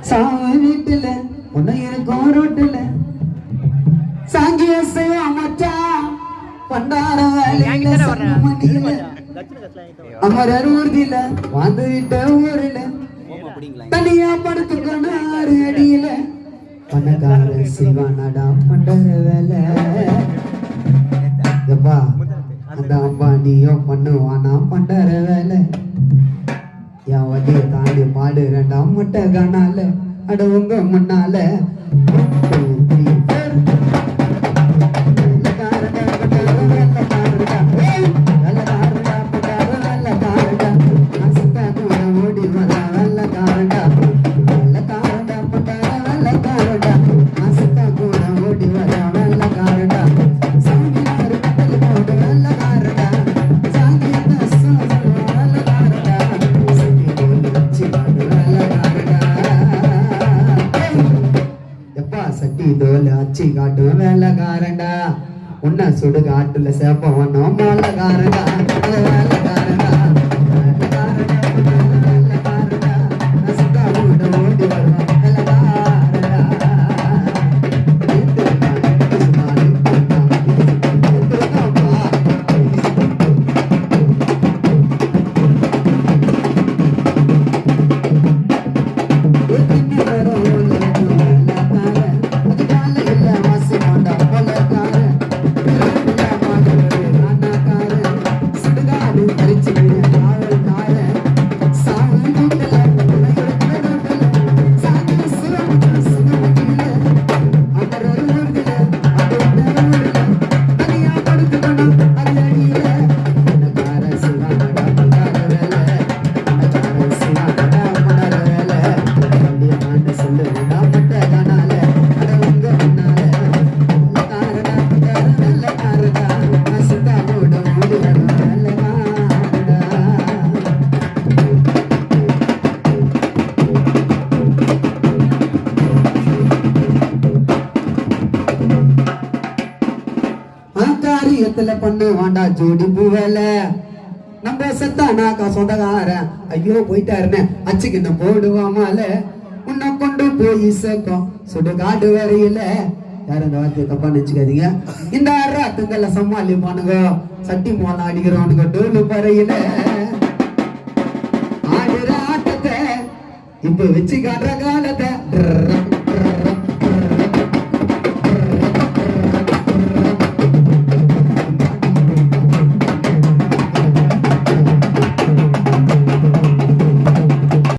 சாமி வீட்டுல உன்னை இருக்கும் ரோட்டுல சாங்கிய செய்வோம் மச்சான் பண்டார வேலையில மணியில அமரர் ஊர்தியில வந்துவிட்ட ஊரில தனியா படுத்துக்கணும் 6 அடியில பணக்கார சிவானடா பண்டற வேலை எப்பா அந்த அம்பானியோ பண்ணுவானா பண்டற வேலை என் வண்டிய தாண்டி பாடு 2ஆம் முட்டை காணால அட உங்க முன்னால அச்சி காட்டும் வேலைக்காரண்டா உன்ன சுடு காட்டுல சேப்பவனும் வேலைக்காரண்டா வேலைக்காரண்டா ஓடி வருவான் பண்ணு வாண்டா ஜோடி பூவேல நம்ம செத்தானாக்கா சொந்தக்காரன் ஐயோ போயிட்டாருன்னு அச்சுக்கு போடுவாமால உன்னை கொண்டு போய் சேர்க்கும் சுடுகாடு வரையில யாரும் இந்த வார்த்தையை தப்பா நினைச்சுக்காதீங்க இந்த ஆறாத்துக்களை சமாளிப்பானுங்க சட்டி மோளம் அடிக்கிறவனுங்க டோலு பறையில ஆடுற ஆட்டத்தை இப்ப வச்சு காட்டுற காலத்தை